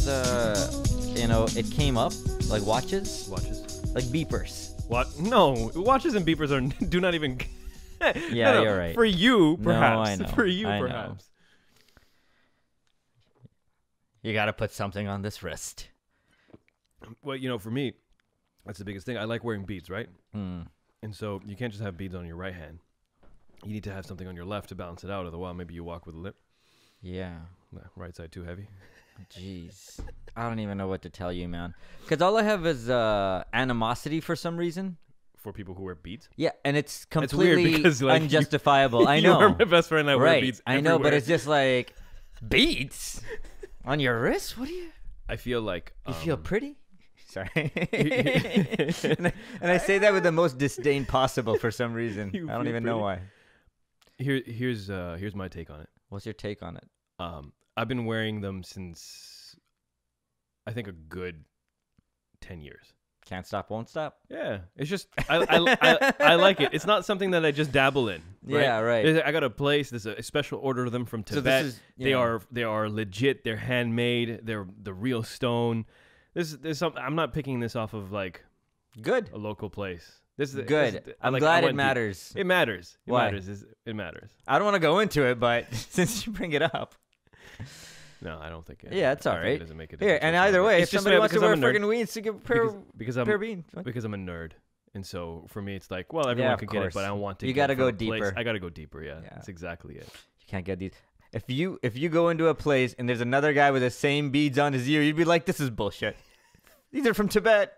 you know, it came up like watches, like beepers. What? No, watches and beepers are do not even. Yeah, no, you're right. For you, perhaps. No, I know. For you, I know. perhaps. You gotta put something on this wrist. Well, you know, for me, that's the biggest thing. I like wearing beads, right? Mm. And so you can't just have beads on your right hand. You need to have something on your left to balance it out. Otherwise, maybe you walk with a limp. Yeah. Right side too heavy. Jeez. I don't even know what to tell you, man. Because all I have is animosity for some reason. For people who wear beads? Yeah, and it's weird completely because, like, unjustifiable. I know. You are my best friend. I wear beads I know, but everywhere. it's just like, beads? On your wrist? What do you... I feel like... You feel pretty? Sorry. and I say that with the most disdain possible for some reason. I don't even know why. Here's my take on it. What's your take on it? I've been wearing them since, I think, a good 10 years. Can't stop, won't stop. Yeah, it's just I like it. It's not something that I just dabble in. Right? Yeah, right. I got a place. There's a special order of them from So Tibet. this is, They are legit. They're handmade. They're the real stone. There's something. I'm not picking this off of like good. a local place. This is Good. I'm glad it matters. It matters. It Why? matters. It matters. I don't want to go into it, but since you bring it up. No, I don't think it. Yeah, it's I all think right. It doesn't make a Here, difference and either way, if it's just somebody wants to because wear I'm a nerd. freaking weeds, to give a pair of beans. Because I'm a nerd, and so for me, it's like, well, everyone of could get it, course. but I want to. You got to go deeper. I got to go deeper. Yeah, that's exactly it. You can't get these. If you go into a place and there's another guy with the same beads on as you, you'd be like, this is bullshit. These are from Tibet.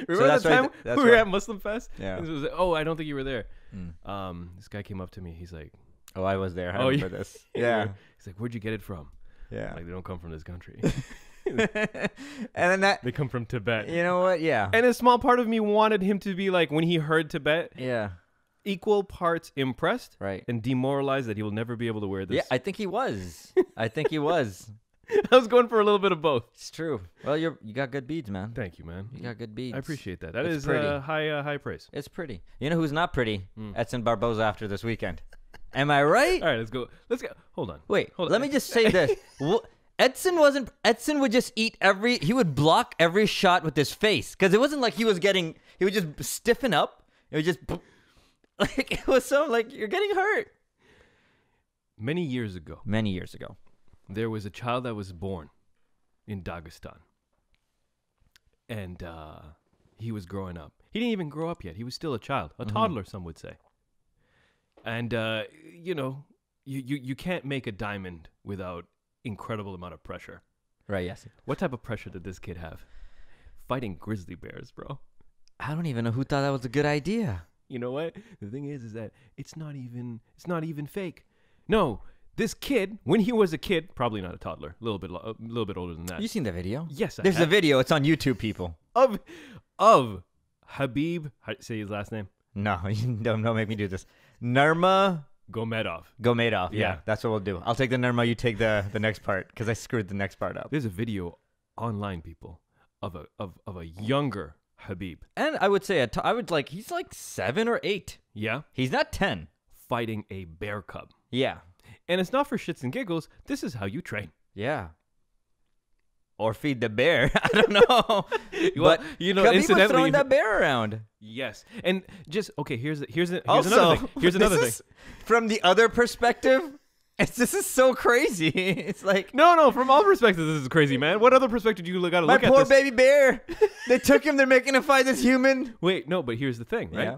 Remember that time we were at Muslim Fest? Yeah. And it was like, oh, I don't think you were there. This guy came up to me. He's like, oh, I was there. I remember this. Yeah. He's like, where'd you get it from? Yeah. Like, they don't come from this country. And then They come from Tibet. you know what? Yeah. And a small part of me wanted him to be like, when he heard Tibet, Yeah. equal parts impressed Right. and demoralized that he will never be able to wear this. Yeah, I think he was. I was going for a little bit of both. It's true. Well, you got good beads, man. Thank you, man. You got good beads. I appreciate that. That It's is pretty. high praise. It's pretty. You know who's not pretty? Edson Barboza after this weekend. Am I right? All right, let's go. Hold on. Wait, Hold on. let me just say this. Edson would just he would block every shot with his face. Because it wasn't like he would just stiffen up. It would just, like, it was so, like, you're getting hurt. Many years ago, there was a child that was born in Dagestan. And he was growing up. He didn't even grow up yet. He was still a child, a toddler, some would say. And, you know, you can't make a diamond without incredible amount of pressure. Right, yes. What type of pressure did this kid have? Fighting grizzly bears, bro. I don't even know who thought that was a good idea. You know what? The thing is that it's not even fake. No, this kid, when he was a kid, probably not a toddler, a little bit older than that. You seen the video? Yes, There's a video. It's on YouTube, people. Of Khabib. Say his last name. No, don't make me do this. Nurmagomedov. Yeah, that's what we'll do. I'll take the Nurma. You take the next part because I screwed the next part up. There's a video online, people, of a younger Khabib. And I would say he's like 7 or 8. Yeah. He's not 10. Fighting a bear cub. Yeah. And it's not for shits and giggles. This is how you train. Yeah. Or feed the bear. I don't know. But you know, Khabib was incidentally, throwing that bear around. Yes, and just okay. Here's another Also, thing. Here's another thing. From the other perspective, this is so crazy. It's like no. From all perspectives, this is crazy, man. What other perspective do you got to look at? My poor baby bear. They took him. They're making him fight this human. Wait, no, but here's the thing, right?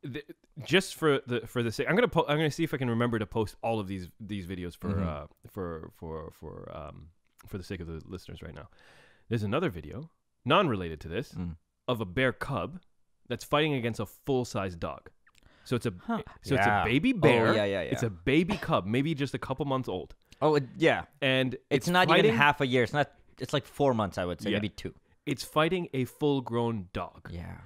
Yeah. Just for the sake, I'm gonna see if I can remember to post all of these videos for the sake of the listeners right now. There's another video, non-related to this, of a bear cub that's fighting against a full-size dog. So it's a it's a baby bear. Oh, yeah. It's a baby cub, maybe just a couple months old. Oh, yeah. And it's not fighting, even half a year. It's like 4 months, I would say, maybe 2. It's fighting a full-grown dog. Yeah.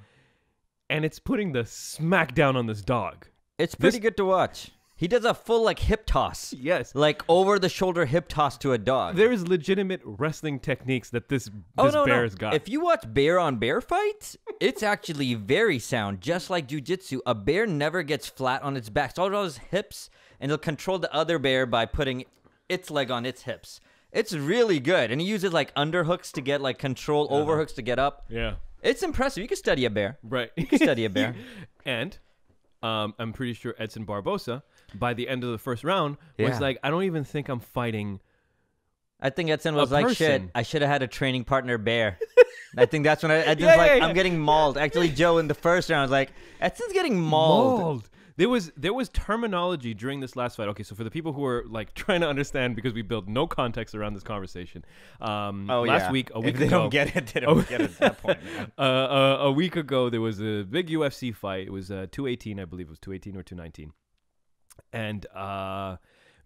And it's putting the smack down on this dog. It's pretty good to watch. He does a full like hip toss. Yes. Like over the shoulder hip toss to a dog. There's legitimate wrestling techniques that this bear's got. If you watch bear on bear fights, it's actually very sound. Just like jiu-jitsu, a bear never gets flat on its back. It's all about his hips, and it'll control the other bear by putting its leg on its hips. It's really good. And he uses like underhooks to get like control, overhooks to get up. Yeah. It's impressive. You can study a bear. Right. You can study a bear. And I'm pretty sure Edson Barbosa, by the end of the first round, was like, I don't even think I'm fighting. I think Edson was like, shit, I should have had a training partner bear. I think that's when Edson's I'm getting mauled. Actually, Joe, in the first round, was like, Edson's getting mauled. There was terminology during this last fight. Okay, so for the people who are like trying to understand, because we built no context around this conversation. Last week, a week ago, they don't get it. They don't get it at that point. A week ago, there was a big UFC fight. It was 218, I believe. It was 218 or 219, and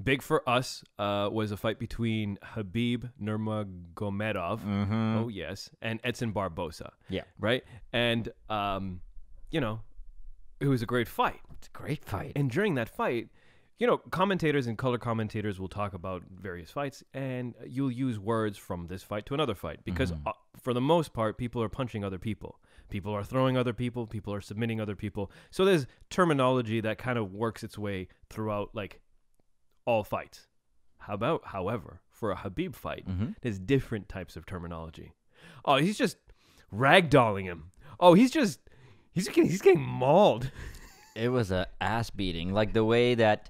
big for us was a fight between Khabib Nurmagomedov. Mm-hmm. Oh yes, and Edson Barbosa. Yeah, right. And you know, it was a great fight. It's a great fight. And during that fight, you know, commentators and color commentators will talk about various fights, and you'll use words from this fight to another fight because for the most part, people are punching other people. People are throwing other people. People are submitting other people. So there's terminology that kind of works its way throughout, like, all fights. However, for a Khabib fight, there's different types of terminology. Oh, he's just ragdolling him. Oh, he's getting mauled. It was a ass beating, like the way that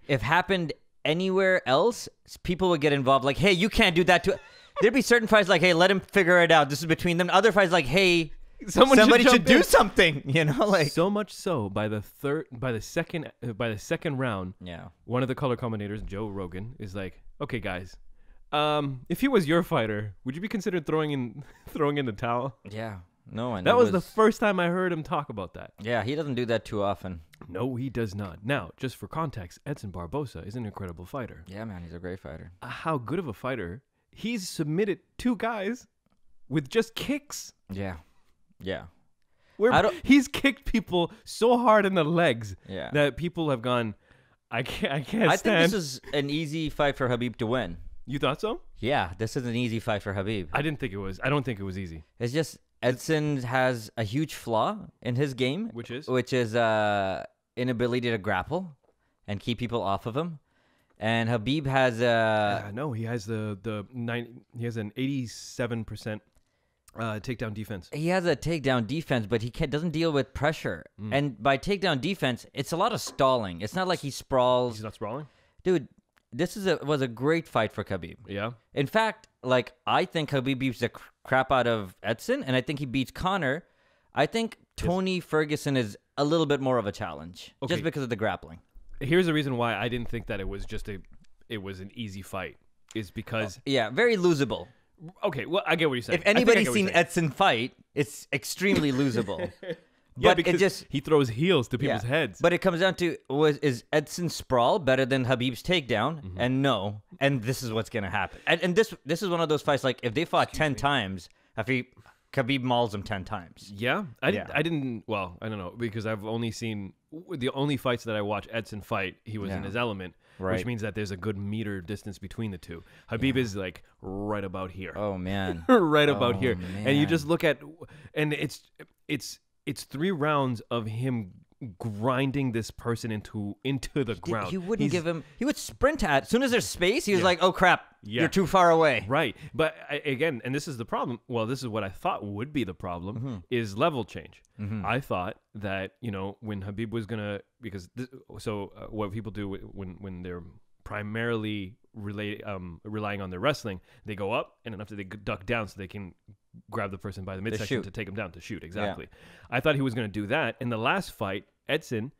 if happened anywhere else, people would get involved. Like, hey, you can't do that to. There'd be certain fights like, hey, let him figure it out. This is between them. Other fights like, hey, somebody should do something. You know, like so much so by the second round. Yeah, one of the color commentators, Joe Rogan, is like, okay, guys, if he was your fighter, would you be considered throwing in the towel? Yeah. No, and that was the first time I heard him talk about that. Yeah, he doesn't do that too often. No, he does not. Now, just for context, Edson Barbosa is an incredible fighter. Yeah, man, he's a great fighter. How good of a fighter. He's submitted 2 guys with just kicks. Yeah. He's kicked people so hard in the legs that people have gone, I can't stand. I think this is an easy fight for Khabib to win. You thought so? Yeah, this is an easy fight for Khabib. I don't think it was easy. It's just Edson has a huge flaw in his game, which is inability to grapple and keep people off of him. And Khabib has he has he has an 87% takedown defense. He has a takedown defense, but he doesn't deal with pressure. And by takedown defense, it's a lot of stalling. It's not like he sprawls. He's not sprawling? Dude, this was a great fight for Khabib. Yeah. In fact, like, I think Khabib beats the crap out of Edson, and I think he beats Conor. I think Tony Ferguson is a little bit more of a challenge, just because of the grappling. Here's the reason why I didn't think that it was an easy fight, is because very losable. Okay, well, I get what you're saying. If anybody's seen Edson fight, it's extremely losable. Yeah, because he throws heels to people's heads. But it comes down to, is Edson's sprawl better than Khabib's takedown? And no. And this is what's going to happen. And this is one of those fights, like, if they fought 10 times, Khabib mauls him 10 times. Yeah? I don't know, because I've only seen, the only fights that I watch Edson fight, he was in his element, which means that there's a good meter distance between the two. Khabib is, like, right about here. Oh, man. Right about here. Man. And you just look at, and it's 3 rounds of him grinding this person into the ground. He wouldn't give him. He would sprint at. As soon as there's space, he was like, "Oh crap, you're too far away." Right. But again, and this is the problem. Well, this is what I thought would be the problem is level change. I thought that when Khabib was gonna what people do when they're primarily relying on their wrestling, they go up and then after they duck down so they can grab the person by the midsection to take him down to shoot. Exactly. Yeah. I thought he was going to do that. In the last fight, Edson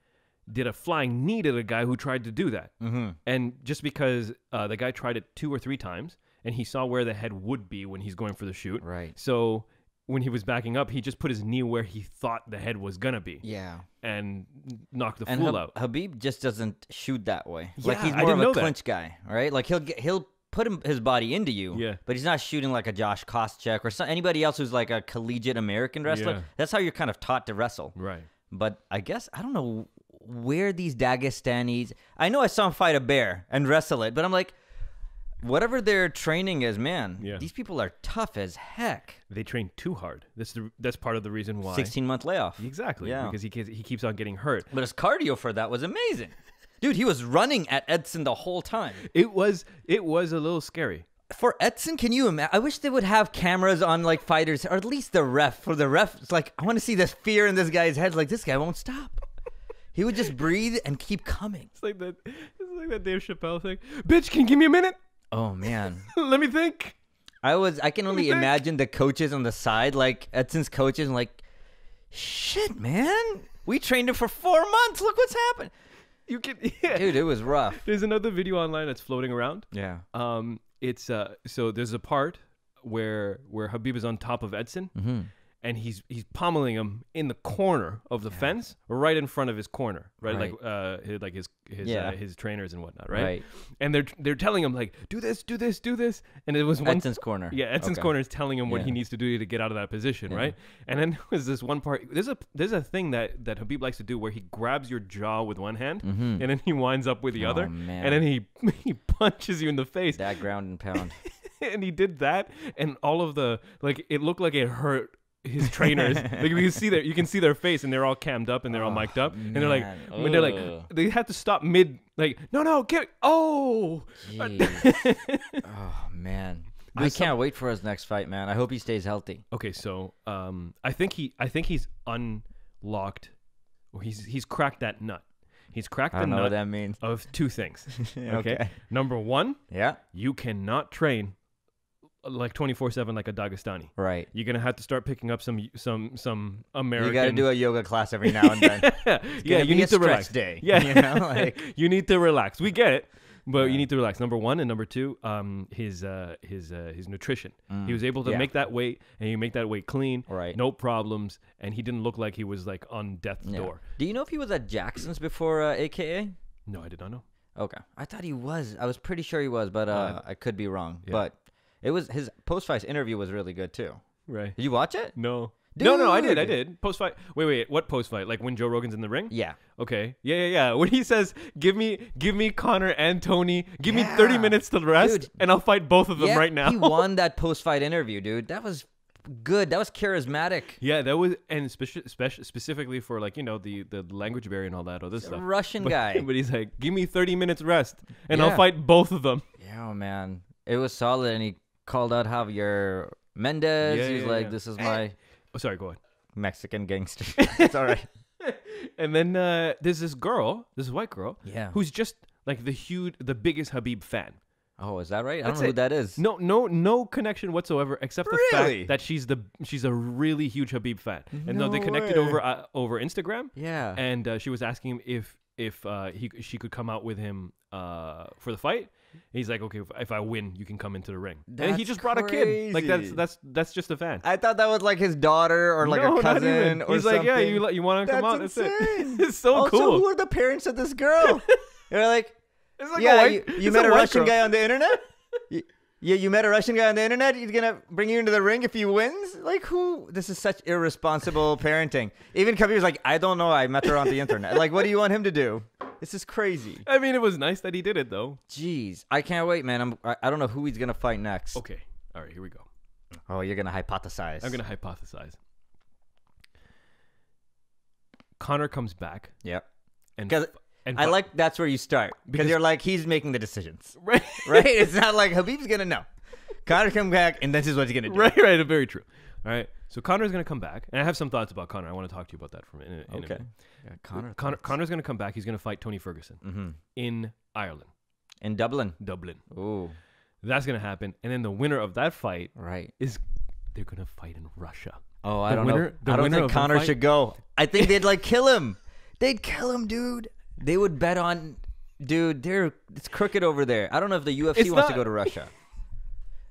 did a flying knee to the guy who tried to do that. And just because the guy tried it 2 or 3 times and he saw where the head would be when he's going for the shoot. Right. So when he was backing up, he just put his knee where he thought the head was going to be. Yeah. And knocked the fool out. Habib just doesn't shoot that way. Yeah, like, he's more of a clinch guy, right? Like, he'll put his body into you, but he's not shooting like a Josh Koscheck or anybody else who's like a collegiate American wrestler. Yeah. That's how you're kind of taught to wrestle. Right. But I guess, I don't know where these Dagestanis... I know I saw him fight a bear and wrestle it, but I'm like, whatever their training is, man, these people are tough as heck. They train too hard. That's part of the reason why. 16-month layoff. Exactly. Yeah. Because he keeps on getting hurt. But his cardio for that was amazing. Dude, he was running at Edson the whole time. It was a little scary. For Edson, can you imagine? I wish they would have cameras on like fighters, or at least the ref. For the ref, it's like I want to see this fear in this guy's head. Like this guy won't stop. He would just breathe and keep coming. It's like that Dave Chappelle thing. Bitch, can you give me a minute? Oh man, let me think. I can only imagine the coaches on the side, like Edson's coaches, and like, shit, man, we trained him for 4 months. Look what's happened. You can, yeah. Dude, it was rough. There's another video online that's floating around. Yeah. It's so there's a part where Khabib is on top of Edson, and he's pommeling him in the corner of the fence, right in front of his corner, right? Like his trainers and whatnot, right? And they're telling him like, do this, and it was Edson's corner. Yeah, Edson's corner is telling him what he needs to do to get out of that position, right? And then there was this one part. There's a thing that Khabib likes to do where he grabs your jaw with one hand, and then he winds up with the other, and then he punches you in the face. That ground and pound. And he did that, and all of the it looked like it hurt his trainers. Like you can see their face, and they're all cammed up and they're all mic'd up, and they're like, when they're like, they had to stop mid, like, no, get, oh man, I can't wait for his next fight, man. I hope he stays healthy. Okay, so I think he's unlocked, or he's cracked that nut. He's cracked the I don't know nut what that means. of two things. Okay. Number one, you cannot train like 24/7 like a Dagestani. Right. You're gonna have to start picking up some American. You gotta do a yoga class every now and then. Yeah, you need to relax. Day. Yeah, you know, like you need to relax. We get it, but you need to relax. Number one, and number two, his nutrition. He was able to make that weight, and he make that weight clean, right? No problems, and he didn't look like he was like on death's door. Do you know if he was at Jackson's before AKA? No, I did not know. Okay, I thought he was. I was pretty sure he was, but I could be wrong. Yeah. But it was his post-fight interview was really good too. Right? Did you watch it? No. Dude. No, I did. Post-fight. Wait. What post-fight? Like when Joe Rogan's in the ring? Yeah. Okay. Yeah. When he says, give me Conor and Tony, give me 30 minutes to rest, and I'll fight both of them right now. He won that post-fight interview, dude. That was good. That was charismatic. Yeah, that was, and specifically for like, the language barrier and all that other stuff. Russian guy. But he's like, give me 30 minutes rest, and I'll fight both of them. Yeah, man. It was solid, and he called out Javier Mendez. He's like, this is my... Oh, sorry, go ahead. Mexican gangster. It's all right. And then there's this white girl, who's just like the biggest Khabib fan. Oh, is that right? I don't know who that is. No connection whatsoever, except the fact that she's a really huge Khabib fan. And they connected over Instagram. Yeah. And she was asking him if she could come out with him for the fight. He's like, okay, if I win, you can come into the ring. And he just brought a kid. Like that's just a fan. I thought that was like his daughter or like a cousin or He's something. like, yeah, you want to come out? That's it. It's so also, cool. Who are the parents of this girl? They're like, it's you met a Russian guy on the internet? You met a Russian guy on the internet? He's going to bring you into the ring if he wins? Like, who? This is such irresponsible parenting. Even Khabib's like, I don't know. I met her on the internet. Like, what do you want him to do? This is crazy. I mean, it was nice that he did it, though. Jeez. I can't wait, man. I don't know who he's going to fight next. Okay. All right, here we go. Oh, you're going to hypothesize. I'm going to hypothesize. Conor comes back. Yep. And I like that's where you start. Because you're like, he's making the decisions. Right? It's not like Khabib's going to know. Conor come back, and this is what he's going to do. Right. Very true. All right. So Conor's going to come back. And I have some thoughts about Conor. I want to talk to you about that for a minute. Okay. Yeah, Conor's going to come back. He's going to fight Tony Ferguson in Ireland. In Dublin? Dublin. Ooh. That's going to happen. And then the winner of that fight is they're going to fight in Russia. Oh, I don't know. I don't think Conor should go. I think they'd like kill him. They'd kill him, dude. They would bet on, dude, it's crooked over there. I don't know if the UFC wants to go to Russia.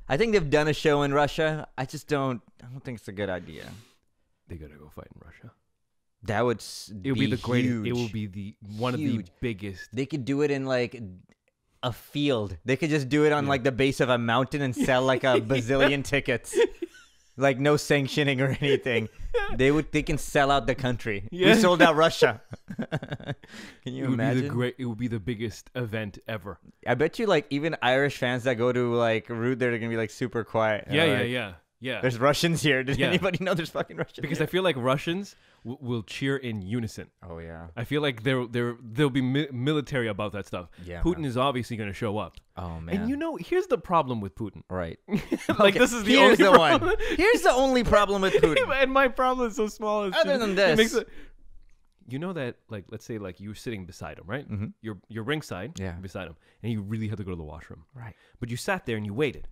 I think they've done a show in Russia. I don't think it's a good idea. They got to go fight in Russia. That would be the greatest. It will be one of the biggest. They could do it in like a field. They could just do it on like the base of a mountain and sell like a bazillion tickets. Like no sanctioning or anything. They can sell out the country. We sold out Russia. Can you imagine? It would be the biggest event ever. I bet you like even Irish fans that go to like root there, they're gonna be like super quiet. Yeah. Yeah. There's Russians here. Did Yeah. anybody know there's fucking Russians? Because here? I feel like Russians will cheer in unison. Oh yeah. I feel like they'll be military about that stuff. Yeah, Putin man. is obviously going to show up. Oh man. And you know, here's the problem with Putin. right. Like this is the Here's only the problem. one. Here's the only problem with Putin. And my problem is so small. It's Other just- than it makes this. it- you know that, like, let's say, like, you're sitting beside him, right? Mhm. You're ringside, Yeah. beside him, and you really had to go to the washroom. Right. But you sat there and you waited.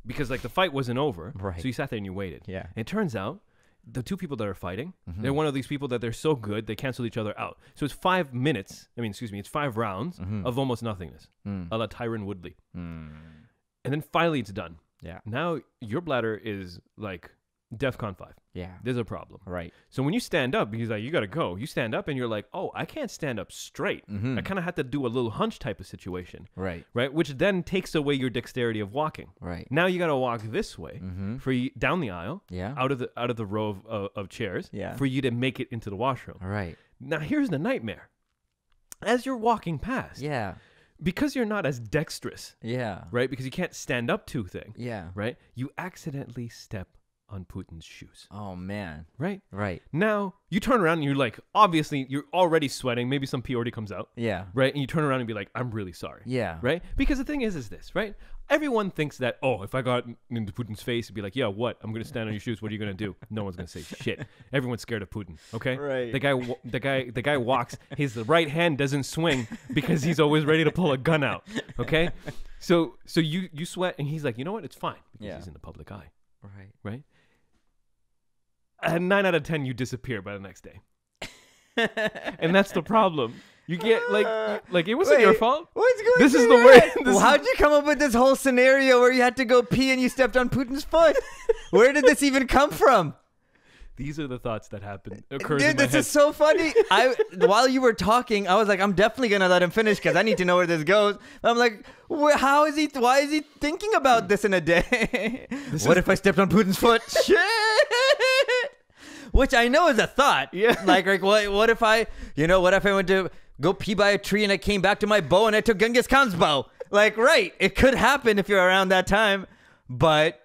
Because, like, the fight wasn't over. Right. So you sat there and you waited. Yeah. And it turns out, the two people that are fighting, Mm-hmm. they're one of these people that they're so good, they cancel each other out. So it's 5 minutes, it's 5 rounds Mm-hmm. of almost nothingness, a la Tyron Woodley. And then finally it's done. Yeah. Now your bladder is, like, DEFCON 5. Yeah. There's a problem. Right. So when you stand up, he's like, you got to go. You stand up and you're like, oh, I can't stand up straight. Mhm. I kind of had to do a little hunch type of situation, Right. right? Which then takes away your dexterity of walking. Right. Now you got to walk this way Mhm. for you, down the aisle, Yeah. out of the row of chairs, Yeah. for you to make it into the washroom. Right. Now here's the nightmare. As you're walking past, Yeah. because you're not as dexterous, Yeah. right? Because you can't stand up to thing, Yeah. right? You accidentally step on Putin's shoes, Oh man. right? Right. Now you turn around and you're like, obviously you're already sweating. Maybe some pee already comes out, Yeah. right? And you turn around and be like, I'm really sorry, Yeah. right? Because the thing is this, right? Everyone thinks that, oh, if I got into Putin's face, it'd be like, yeah, what? I'm gonna stand on your shoes. What are you gonna do? No one's gonna say shit. Everyone's scared of Putin. Okay, Right. The guy walks. His right hand doesn't swing because he's always ready to pull a gun out. Okay, so you sweat, and he's like, you know what? It's fine because Yeah. he's in the public eye, Right. right? And 9 out of 10, you disappear by the next day. And that's the problem. You get like it wasn't your Wait, fault. What's going This is through the your way- head? this Well, is- how'd you come up with this whole scenario where you had to go pee and you stepped on Putin's foot? Where did this even come from? These are the thoughts that occurs in Dude, my this head. is so funny. While you were talking, I was like, I'm definitely gonna let him finish because I need to know where this goes. I'm like, how is he? Why is he thinking about this in a day? What if I stepped on Putin's foot? Shit. Which I know is a thought. Yeah. Like what if I went to go pee by a tree and I came back to my bow and I took Genghis Khan's bow? Like, right. It could happen if you're around that time, but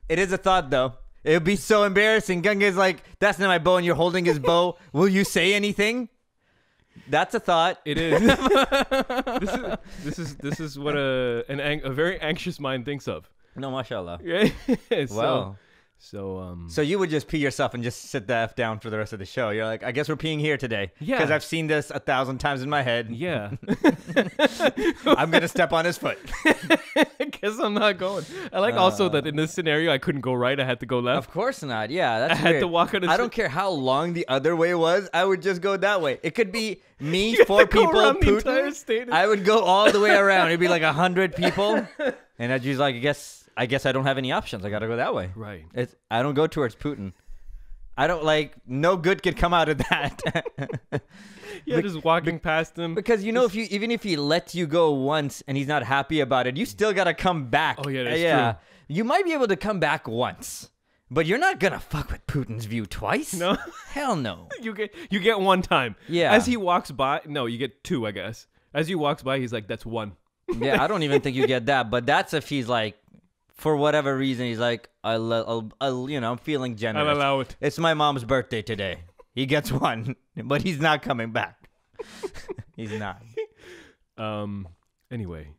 it is a thought though. It would be so embarrassing. Genghis like, that's not my bow and you're holding his bow. Will you say anything? That's a thought. It is. This is what a very anxious mind thinks of. No, mashallah. Right? Wow. So So you would just pee yourself and just sit the F down for the rest of the show. You're like, I guess we're peeing here today. Yeah. Because I've seen this 1,000 times in my head. yeah. I'm going to step on his foot. I guess I'm not going. I like also that in this scenario I couldn't go right. I had to go left. Of course not. Yeah, that's I had weird. to walk on his I don't care how long the other way was. I would just go that way. It could be me, You 4 had to go people, around the entire Putin. state. I would go all the way around. It'd be like 100 people. And I'd just like, I guess I don't have any options. I got to go that way. Right. I don't go towards Putin. I don't no good could come out of that. Yeah, just walking past him. Because even if he lets you go once and he's not happy about it, you still gotta come back. Oh, yeah, that's true. You might be able to come back once, but you're not gonna fuck with Putin's view twice. No. Hell no. You get one time. Yeah. As he walks by, no, you get 2, I guess. As he walks by, he's like, that's 1. Yeah, I don't even think you get that, but that's if he's like, for whatever reason, he's like, I'm feeling generous. I'll allow it. It's my mom's birthday today. He gets 1, but he's not coming back. He's not. Anyway.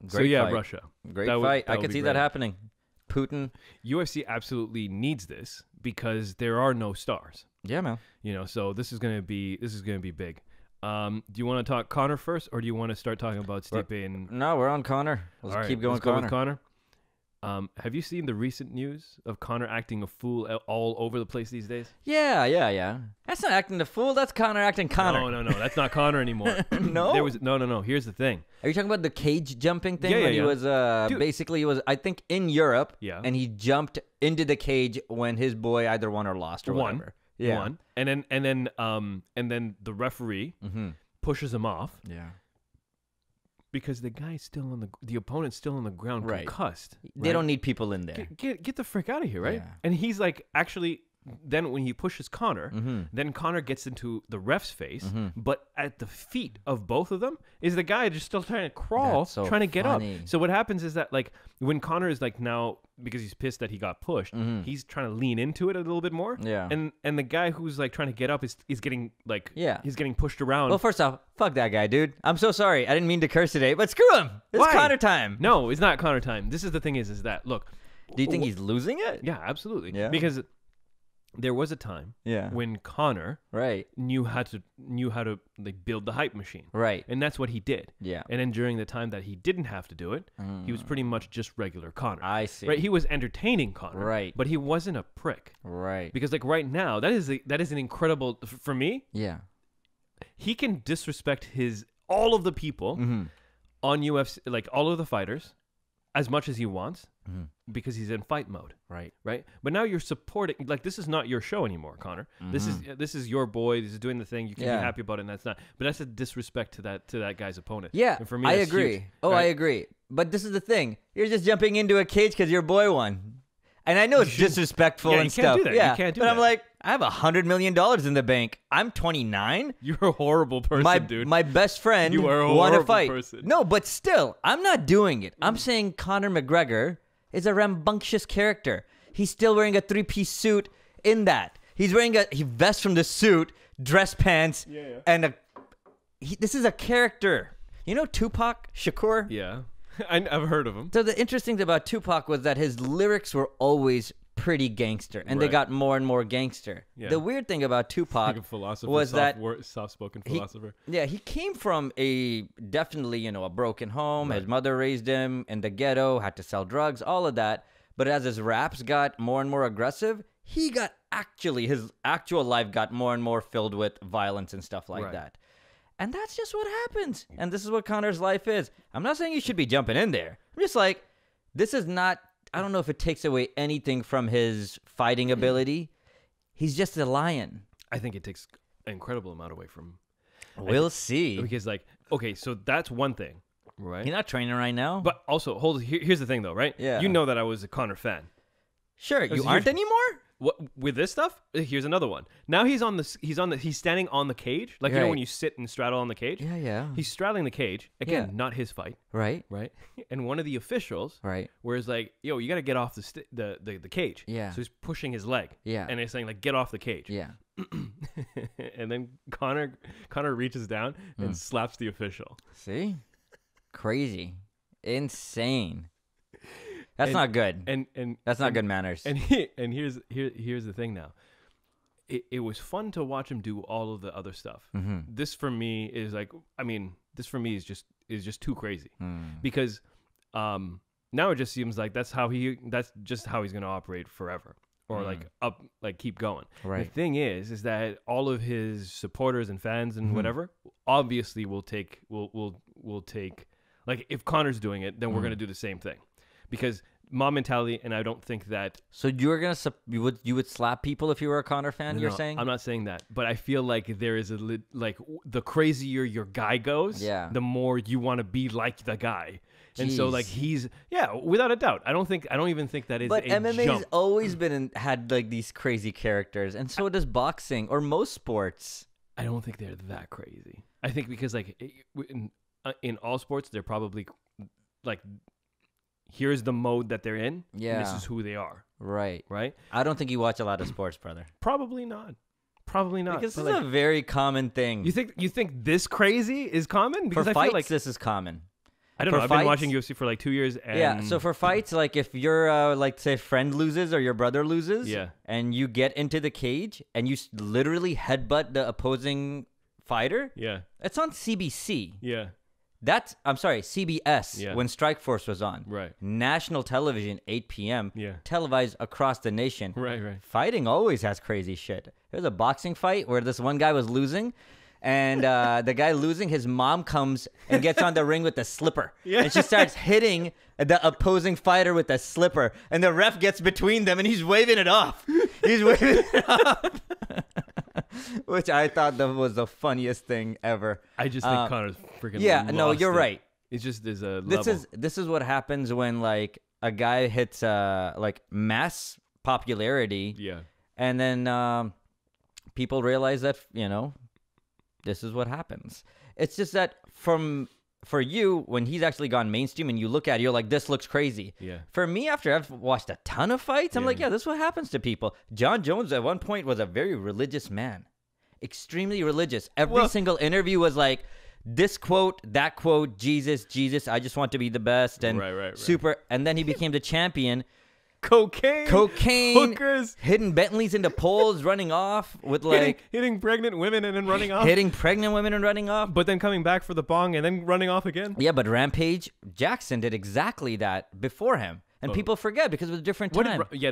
So Great yeah, fight. Russia. Great That would- fight. that I would could be see that great. happening. Putin. UFC absolutely needs this because there are no stars. Yeah, man. So this is gonna be big. Do you want to talk Connor first, or do you want to start talking about Stipe and? No, we're on Connor. Let's All right, keep going, let's go Connor. with Connor. Have you seen the recent news of Connor acting a fool all over the place these days? Yeah. That's not acting the fool. That's Connor acting Connor. No, that's not Connor anymore. No? There was no. Here's the thing. Are you talking about the cage jumping thing? Yeah, when yeah, he was Dude. basically I think in Europe. Yeah. And he jumped into the cage when his boy either won or lost or whatever. Yeah. One. And then the referee pushes him off Yeah. because the guy's still the opponent's still on the ground Right. concussed. They right? don't need people in there. Get the frick out of here, right? Yeah. And he's like actually then when he pushes Connor, then Connor gets into the ref's face, but at the feet of both of them is the guy just still trying to crawl, trying to get up. So what happens is that like when Connor is like now, because he's pissed that he got pushed, he's trying to lean into it a little bit more. Yeah. And the guy who's like trying to get up is getting like he's getting pushed around. Well, first off, fuck that guy, dude. I'm so sorry. I didn't mean to curse today, but screw him. It's Why? Connor time. No, it's not Connor time. This is the thing is that look. Do you think he's losing it? Yeah, absolutely. Yeah. Because there was a time when Connor knew how to like build the hype machine. Right. And that's what he did. Yeah. And then during the time that he didn't have to do it, he was pretty much just regular Connor. I see. Right. He was entertaining Connor. Right. But he wasn't a prick. Right. Because like right now, that is an incredible for me. Yeah. He can disrespect all of the people on UFC, like all of the fighters, as much as he wants. Because he's in fight mode, right? But now you're supporting. Like this is not your show anymore, Connor. This is your boy. This is doing the thing. You can be happy about it, and that's not. But that's a disrespect to that guy's opponent. Yeah, and for me, I that's agree. huge, right? I agree. But this is the thing. You're just jumping into a cage because your boy won, and I know it's disrespectful and stuff. You can't do that. Yeah, you can't do but that. I'm like, I have $100 million in the bank. I'm 29. You're a horrible person, dude. My best friend you are a won a horrible fight. person. No, but still, I'm not doing it. I'm saying Conor McGregor is a rambunctious character. He's still wearing a 3-piece suit in that. He's wearing a vest from the suit, dress pants, and this is a character. You know Tupac Shakur? Yeah. I've heard of him. So the interesting thing about Tupac was that his lyrics were always pretty gangster, and they got more and more gangster. Yeah. The weird thing about Tupac like a philosopher, was that soft-spoken philosopher. He came from definitely a broken home. His mother raised him in the ghetto, had to sell drugs, all of that. But as his raps got more and more aggressive, his actual life got more and more filled with violence and stuff like that. And that's just what happens. And this is what Conor's life is. I'm not saying you should be jumping in there. I'm just like, this is not. I don't know if it takes away anything from his fighting ability. He's just a lion. I think it takes an incredible amount away from. We'll see. Because okay, so that's one thing, right? You're not training right now. But also, here's the thing, though, right? Yeah. You know that I was a Connor fan. Sure, you aren't anymore. What with this stuff? Here's another one. Now he's standing on the cage, like you know when you sit and straddle on the cage. Yeah. He's straddling the cage again, not his fight. Right. And one of the officials, whereas like, yo, you got to get off the cage. Yeah. So he's pushing his leg. Yeah. And he's saying like, get off the cage. Yeah. And then Connor reaches down and slaps the official. See, crazy, insane. That's not good. And that's not good manners. And here's the thing now. It was fun to watch him do all of the other stuff. This for me is like, is just too crazy because now it just seems like that's just how he's gonna operate forever or keep going. Right. The thing is that all of his supporters and fans and whatever obviously will take like if Connor's doing it, then we're gonna do the same thing. Because mob mentality, and I don't think that. So you would slap people if you were a Conor fan? No, you're saying? I'm not saying that, but I feel like there is the crazier your guy goes, the more you want to be like the guy. Jeez. And so he's without a doubt. I don't even think that is. But MMA's always had like these crazy characters, and so does boxing or most sports. I don't think they're that crazy. I think because in all sports they're probably like. Here's the mode that they're in. Yeah. And this is who they are. Right. I don't think you watch a lot of sports, brother. Probably not. Because this is a very common thing. You think this crazy is common? Because for fights, I feel like this is common. I don't know. I've been watching UFC for 2 years. And so for fights, if your say friend loses or your brother loses, and you get into the cage and you literally headbutt the opposing fighter, it's on CBC. CBS when Strikeforce was on. Right. National television, 8 p.m. Televised across the nation. Right. Fighting always has crazy shit. There was a boxing fight where this one guy was losing, and the guy losing, his mom comes and gets on the ring with a slipper. And she starts hitting the opposing fighter with a slipper, and the ref gets between them, and he's waving it off. Which I thought that was the funniest thing ever. I just think Connor's freaking you're right. It's just there's a level. This is what happens when a guy hits mass popularity. And then people realize that, this is what happens. It's just that for you, when he's actually gone mainstream and you look at it, you're like, this looks crazy. Yeah. For me, after I've watched a ton of fights, I'm like, yeah, this is what happens to people. John Jones at one point was a very religious man. Extremely religious. Every single interview was like, this quote, that quote, Jesus, I just want to be the best. And right. super. And then he became the champion. Cocaine, hookers, hitting Bentleys into poles, running off with like hitting pregnant women and then running off. Hitting pregnant women and running off. But then coming back for the bong and then running off again. Yeah, but Rampage Jackson did exactly that before him. And people forget because it was a different time. He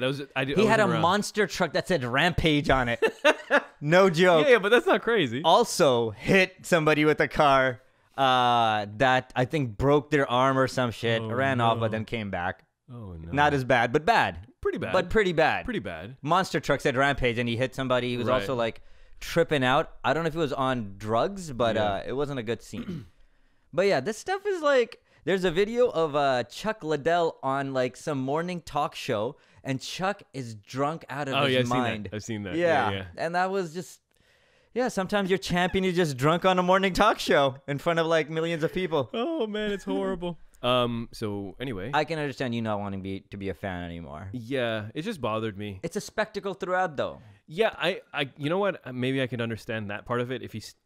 had a monster truck that said Rampage on it. No joke. Yeah, but that's not crazy. Also hit somebody with a car that I think broke their arm or some shit. Ran off, but then came back. Oh, no. Not as bad, but bad. Pretty bad. But pretty bad. Pretty bad. Monster truck said Rampage, and he hit somebody. He was also, like, tripping out. I don't know if he was on drugs, but it wasn't a good scene. But, yeah, this stuff is, like... There's a video of Chuck Liddell on, like, some morning talk show, and Chuck is drunk out of his mind. I've seen that. Yeah. And that was just... Yeah, sometimes your champion is just drunk on a morning talk show in front of, like, millions of people. Oh, man, it's horrible. So anyway, I can understand you not wanting to be a fan anymore. Yeah, it just bothered me. It's a spectacle throughout, though. Yeah, I you know what? Maybe I can understand that part of it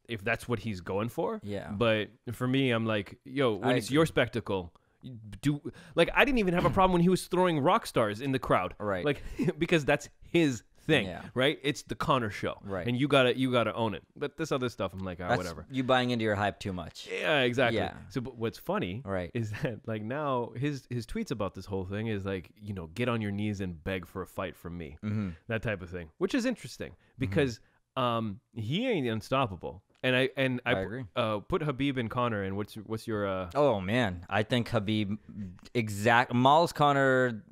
if that's what he's going for. Yeah. But for me, I'm like, yo, when it's your spectacle, I didn't even have a problem when he was throwing rock stars in the crowd. Right. Like because that's his thing, right? It's the Connor show, right? And you gotta own it. But this other stuff, I'm like, whatever. You buying into your hype too much. Yeah, exactly. Yeah. So, but what's funny, is that like now his tweets about this whole thing is like, get on your knees and beg for a fight from me, that type of thing, which is interesting because he ain't unstoppable. And I agree. Put Khabib and Connor, and what's your? Oh man, I think Khabib mauls Connor.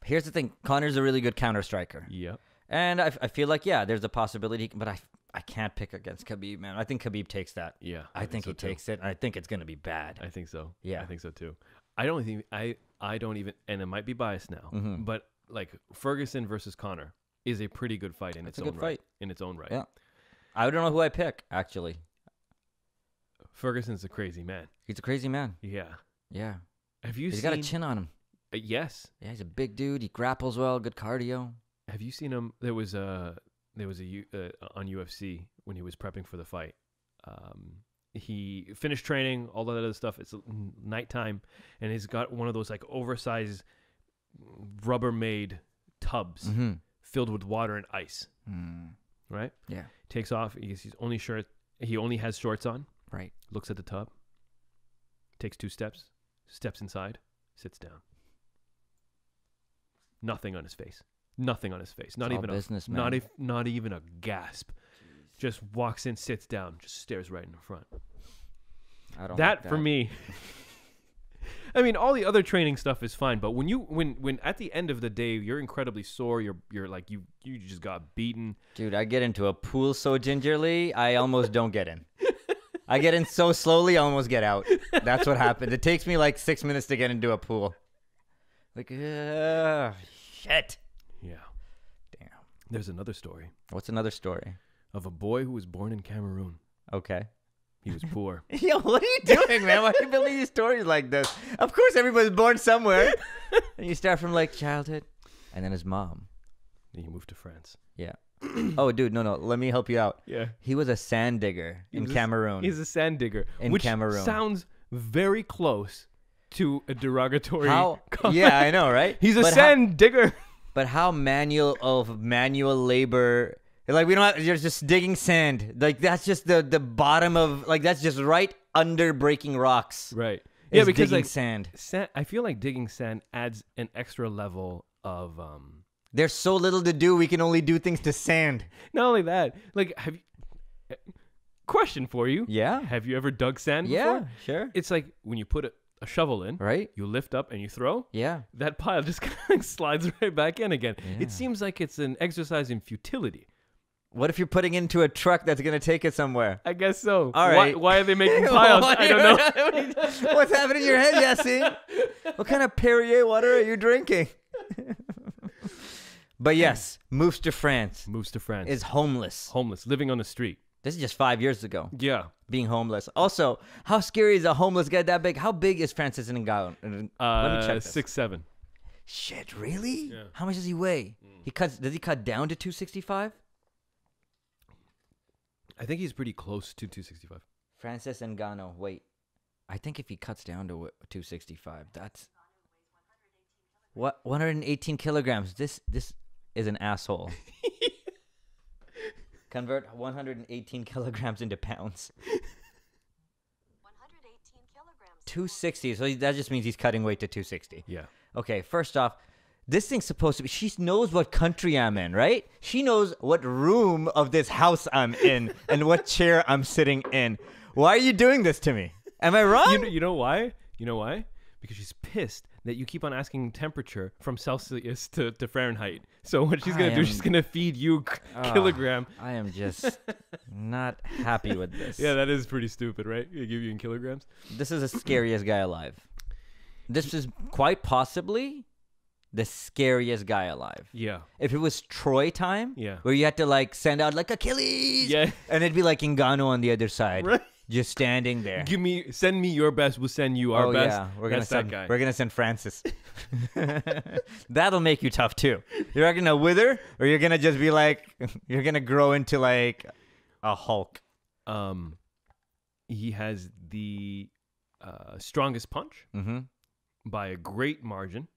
Here's the thing: Connor's a really good counter striker. Yep. And I feel like, there's a possibility, but I can't pick against Khabib, man. I think Khabib takes that. Yeah. I think he takes it, and I think it's going to be bad. I think so. Yeah. I think so, too. I don't even, and it might be biased now, but, like, Ferguson versus Connor is a pretty good fight in its own right. In its own right. Yeah. I don't know who I pick, actually. Ferguson's a crazy man. He's a crazy man. Yeah. Yeah. He's got a chin on him. Yes. Yeah, he's a big dude. He grapples well, good cardio. Have you seen him? There was a on UFC when he was prepping for the fight. He finished training, all that other stuff. It's nighttime, and he's got one of those like oversized Rubbermaid tubs filled with water and ice. Right? Yeah. Takes off. He only has shorts on. Right. Looks at the tub. Takes 2 steps. Steps inside. Sits down. Nothing on his face. Not even business, not even a gasp. Jeez. Just walks in, sits down, just stares right in the front. I don't. That for me. I mean, all the other training stuff is fine, but when at the end of the day you're incredibly sore, you're like you just got beaten. Dude, I get into a pool so gingerly, I almost don't get in. I get in so slowly, I almost get out. That's what happens. It takes me like 6 minutes to get into a pool. Like, shit. Yeah. Damn. There's another story. What's another story? Of a boy who was born in Cameroon. Okay. He was poor. Yo, what are you doing, man? Why do you believe these stories like this? Of course, everybody's born somewhere. And you start from like childhood, and then his mom. Then you moved to France. Yeah. Oh, dude, no. Let me help you out. Yeah. He was a sand digger in Cameroon. He's a sand digger in Cameroon. Sounds very close to a derogatory comment. Yeah, I know, right? He's a sand digger. But how manual labor? Like, we don't have, you're just digging sand. Like, that's just the bottom of, like, that's just right under breaking rocks. Right. Yeah, because digging like sand. I feel like digging sand adds an extra level of There's so little to do, we can only do things to sand. Not only that, like, question for you. Yeah. Have you ever dug sand before? Yeah, sure. It's like when you put a shovel in, right? You lift up and you throw. Yeah. That pile just kind of slides right back in again. Yeah. It seems like it's an exercise in futility. What if you're putting into a truck that's going to take it somewhere? I guess so. All right. Why are they making piles? I don't know. What's happening in your head, Yasin? What kind of Perrier water are you drinking? But yes, moves to France. Moves to France. Is homeless. Homeless, living on the street. This is just 5 years ago. Yeah. Being homeless. Also, how scary is a homeless guy that big? How big is Francis Ngannou? Let me check this. 6'7". Shit, really? Yeah. How much does he weigh? Does he cut down to 265? I think he's pretty close to 265. Francis Ngannou. Wait. I think if he cuts down to 265, that's what 118 kilograms. This is an asshole. Convert 118 kilograms into pounds. 118 kilograms. 260. So that just means he's cutting weight to 260. Yeah. Okay, first off, this thing's supposed to be... She knows what country I'm in, right? She knows what room of this house I'm in and what chair I'm sitting in. Why are you doing this to me? Am I wrong? You know why? You know why? Because she's pissed that you keep on asking temperature from Celsius to Fahrenheit. So what she's going to do, she's going to feed you kilogram. I am just not happy with this. Yeah, that is pretty stupid, right? They give you in kilograms. This is the scariest guy alive. This is quite possibly the scariest guy alive. Yeah. If it was Troy time, Yeah. where you had to like send out like Achilles, Yeah. and it'd be like Ngannou on the other side, Right. just standing there. Send me your best. We'll send you our best. Yeah, we're gonna That's send that guy. We're gonna send Francis. That'll make you tough too. You're gonna wither, or you're gonna just be like, you're gonna grow into like a Hulk. He has the strongest punch Mm-hmm. by a great margin.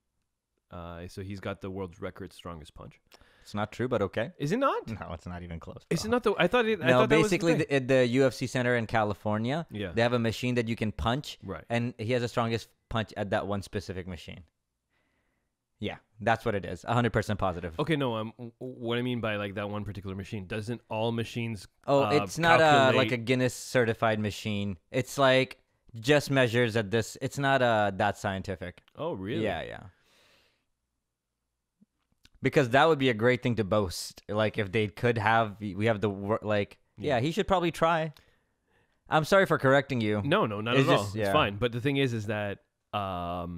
So he's got the world's record strongest punch. It's not true, but okay. Is it not? No, it's not even close. Is it not the? I thought it. I No, thought basically, that was the thing. the UFC center in California, Yeah. they have a machine that you can punch, Right. and he has the strongest punch at that one specific machine. Yeah, that's what it is. 100% positive. Okay, no. What I mean by like that one particular machine, doesn't all machines? Oh, it's not like a calculate- Guinness certified machine. It's like just measures at this. It's not that scientific. Oh, really? Yeah. Because that would be a great thing to boast. Like if they could have, we have the yeah, he should probably try. I'm sorry for correcting you. No, not It's at all. just- It's yeah. fine. But the thing is that out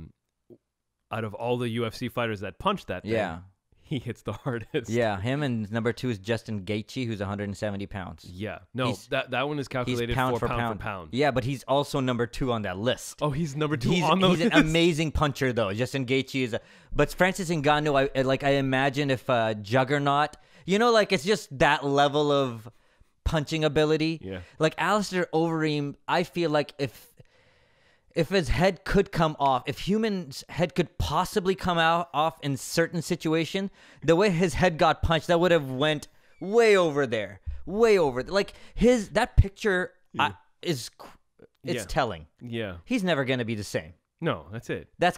of all the UFC fighters that punch that thing, Yeah. he hits the hardest. Yeah, him and number 2 is Justin Gaethje, who's 170 pounds. Yeah. No, He's- that one is He's calculated pound for for pound for pound. Yeah, but he's also number 2 on that list. Oh, he's number 2 He's, on the he's list. an amazing puncher, though. Justin Gaethje is but Francis Ngannou, I imagine if Juggernaut, like it's just that level of punching ability. Yeah. Like Alistair Overeem, I feel like if his head could come off, if human's head could possibly come off in certain situation, the way his head got punched, that would have went way over there. Like that picture is Yeah. telling. Yeah. He's never going to be the same. No, that's it. That's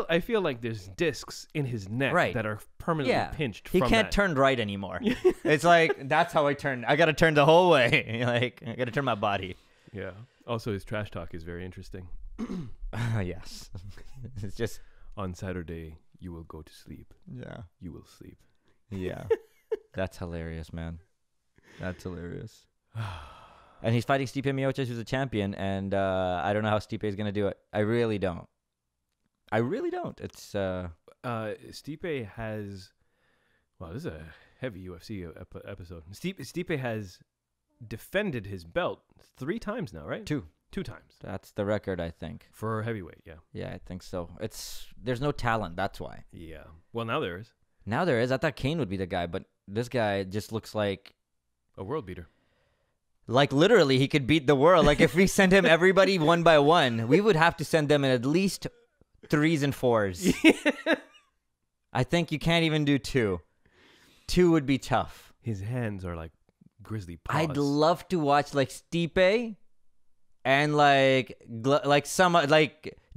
I feel like there's discs in his neck Right. that are permanently Yeah. pinched. He from can't that. turn right anymore. It's like that's how I turn. I got to turn the whole way. Like I got to turn my body. Yeah. Also, his trash talk is very interesting. Yes. It's just On Saturday, you will go to sleep. yeah. You will sleep. Yeah. That's hilarious, man. That's hilarious. And he's fighting Stipe Miocic, who's a champion, and I don't know how Stipe is going to do it. I really don't. It's Stipe has. Wow, this is a heavy UFC episode. Stipe has defended his belt 3 times now, right? 2. 2 times That's the record, I think. for heavyweight. Yeah. Yeah, I think so. There's no talent, that's why. Yeah. Well, now there is Now there is. I thought Kane would be the guy, but this guy just looks like a world beater. literally he could beat the world. Like if we send him everybody one by one, we would have to send them in at least 3s and 4s. I think you can't even do 2. 2 would be tough. His hands are like grizzly paws. I'd love to watch like Stipe and like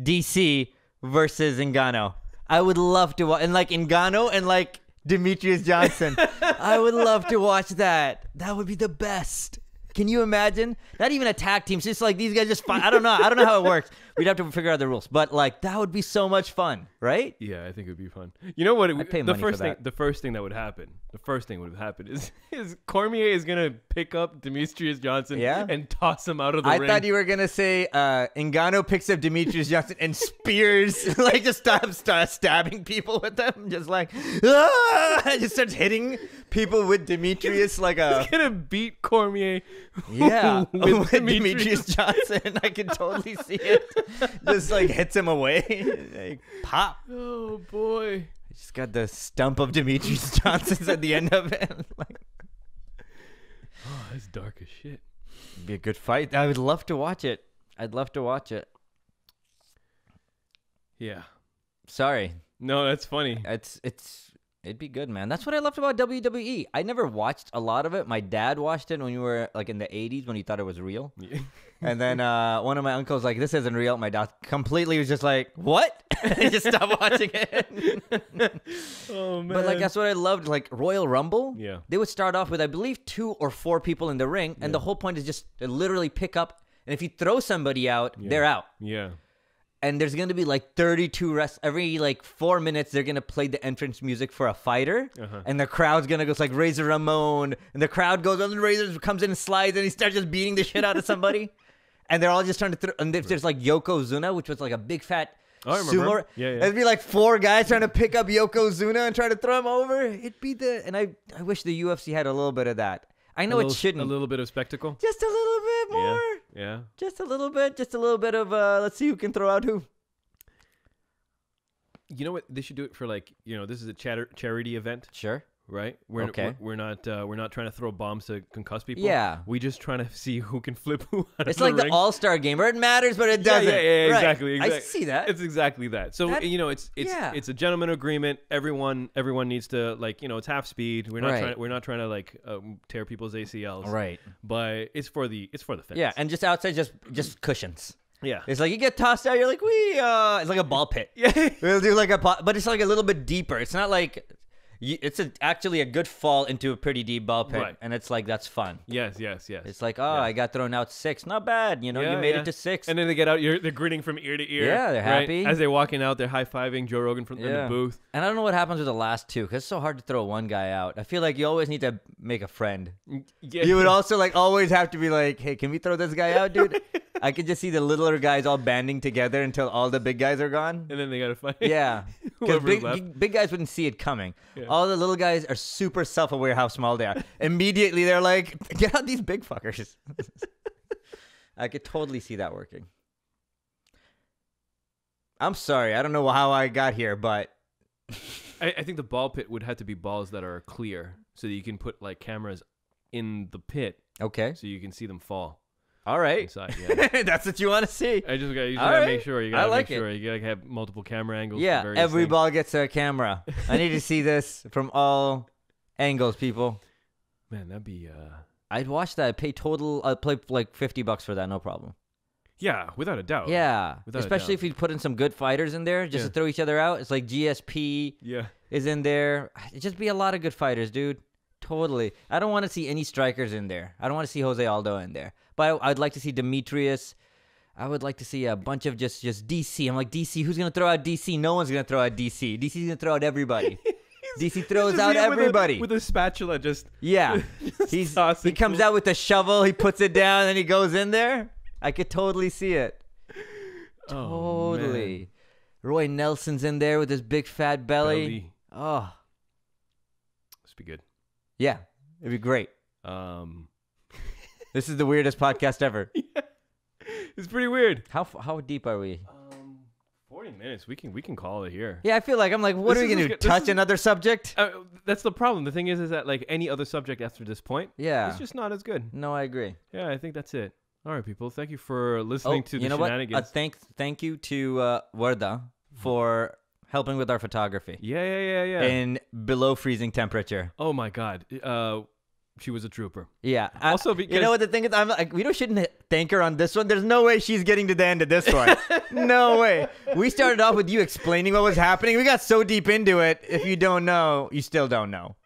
DC versus Ngannou. I would love to watch and like Ngannou and like Demetrius Johnson. I would love to watch that. That would be the best. Can you imagine? Not even a tag team. It's just like these guys just fight. I don't know how it works. We'd have to figure out the rules. But like that would be so much fun. right? Yeah, I think it would be fun. You know what? I'd pay money for that. The first thing that would happen. The first thing would have happened is Cormier is gonna pick up Demetrius Johnson and toss him out of the ring. I thought you were gonna say Ngannou picks up Demetrius Johnson and spears, like just start stabbing people with them, just like just starts hitting people with Demetrius like a. He's gonna beat Cormier. Yeah, with Demetrius Johnson. I can totally see it. Just like hits him away. Like, pop. Oh boy. Just got the stump of Demetrius Johnson's at the end of it. Like, oh, that's dark as shit. It'd be a good fight. I would love to watch it. I'd love to watch it. Yeah. Sorry. No, that's funny. It'd be good, man. That's what I loved about WWE. I never watched a lot of it. My dad watched it when we were like in the 80s when he thought it was real. Yeah. And then one of my uncles like, this isn't real. My dad completely was just like, what? And just stopped watching it. Oh, man. But like that's what I loved. Like Royal Rumble. Yeah. They would start off with, I believe, 2 or 4 people in the ring. And the whole point is just to literally pick up. And if you throw somebody out, they're out. Yeah. And there's going to be like 32 rests. Every like 4 minutes, they're going to play the entrance music for a fighter. And the crowd's going to go like Razor Ramon. And the crowd goes on, and Razor comes in and slides, and he starts just beating the shit out of somebody. And they're all just trying to throw. And there's like Yokozuna, which was like a big fat sumo. Yeah. It'd be like 4 guys trying to pick up Yokozuna and try to throw him over. It'd be and I wish the UFC had a little bit of that. I know it shouldn't. A little bit of spectacle. Just a little bit more. Yeah. Just a little bit of let's see who can throw out who. You know what? They should do it for like, this is a charity event. Sure. Right? We're not trying to throw bombs to concuss people. Yeah. We just trying to see who can flip who out It's of like the the ring. All-Star game where it matters, but it doesn't. Yeah, Right. exactly. I see that. It's exactly that. So, it's a gentleman agreement. Everyone needs to like, it's half speed. We're not trying to like tear people's ACLs. Right. But it's for the fans. Yeah, and just outside just cushions. Yeah. It's like you get tossed out, you're like, it's like a ball pit. Yeah. We'll do like but it's like a little bit deeper. It's not like it's actually a good fall into a pretty deep ball pit, right. And it's like that's fun. Yes. It's like, I got thrown out 6, not bad. You made it to 6, and then they get out. They're grinning from ear to ear. Yeah, they're happy as they're walking out. They're high fiving Joe Rogan from in the booth. And I don't know what happens with the last 2 because it's so hard to throw one guy out. I feel like you always need to make a friend. Yeah. You would also like always have to be like, hey, can we throw this guy out, dude? I could just see the littler guys all banding together until all the big guys are gone. And then they gotta fight. Yeah, because big guys wouldn't see it coming. Yeah. All the little guys are super self-aware how small they are. Immediately, they're like, get out these big fuckers. I could totally see that working. I'm sorry. I don't know how I got here, but... I think the ball pit would have to be balls that are clear so that you can put like cameras in the pit. Okay. So you can see them fall. All right. Inside, yeah. That's what you want to see. You gotta make sure. You gotta make sure. You gotta have multiple camera angles. Yeah, for every things. ball gets a camera. I need to see this from all angles, people. Man, that'd be... I'd watch that. I'd play like $50 for that, no problem. Yeah, without a doubt. Yeah, especially if you put in some good fighters in there just to throw each other out. It's like GSP is in there. It'd just be a lot of good fighters, dude. Totally. I don't want to see any strikers in there. I don't want to see Jose Aldo in there. But I'd like to see Demetrius. I would like to see a bunch of just DC. I'm like, DC, who's going to throw out DC? No one's going to throw out DC. DC's going to throw out everybody. DC throws out everybody. With a spatula, just... Yeah. he comes out with a shovel. He puts it down, and he goes in there. I could totally see it. Totally. Man. Roy Nelson's in there with his big fat belly. Oh. This would be good. Yeah. It'd be great. This is the weirdest podcast ever. Yeah. It's pretty weird. How deep are we? 40 minutes. We can call it here. Yeah, I feel like what are we going to do? Touch another subject? That's the problem. The thing is that like any other subject after this point, it's just not as good. No, I agree. Yeah, I think that's it. All right, people. Thank you for listening to the shenanigans. What? Thank you to Warda for helping with our photography. Yeah. In below freezing temperature. Oh my God. She was a trooper. Yeah. Also, because you know what the thing is, I'm like, we shouldn't thank her on this one. There's no way she's getting to the end of this one. No way. We started off with you explaining what was happening. We got so deep into it. If you don't know, you still don't know.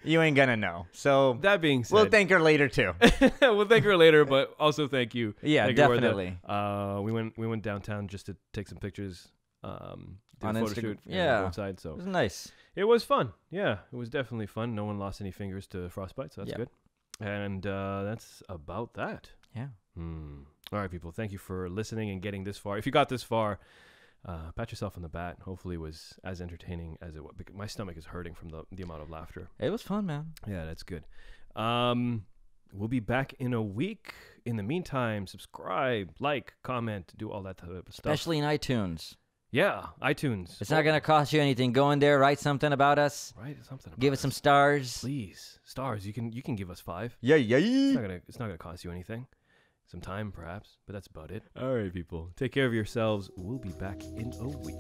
You ain't gonna know. So that being said, we'll thank her later too. We'll thank her later, but also thank you. Yeah, thank definitely. we went downtown just to take some pictures. Did On a photo Instagram. shoot. Yeah. Go outside. So It was nice. it was fun. Yeah, it was definitely fun. No one lost any fingers to frostbite, so that's Yep. good. And that's about that. Yeah. All right, people. Thank you for listening and getting this far. If you got this far, pat yourself on the back. Hopefully, it was as entertaining as it was. My stomach is hurting from the amount of laughter. It was fun, man. Yeah, that's good. We'll be back in a week. In the meantime, subscribe, like, comment, do all that type of stuff. Especially in iTunes. Yeah, iTunes. It's not going to cost you anything. Go in there, write something about us. Write something. Give about us some stars. Please, stars. You can give us 5. Yeah. It's not gonna cost you anything. Some time, perhaps, but that's about it. All right, people. Take care of yourselves. We'll be back in a week.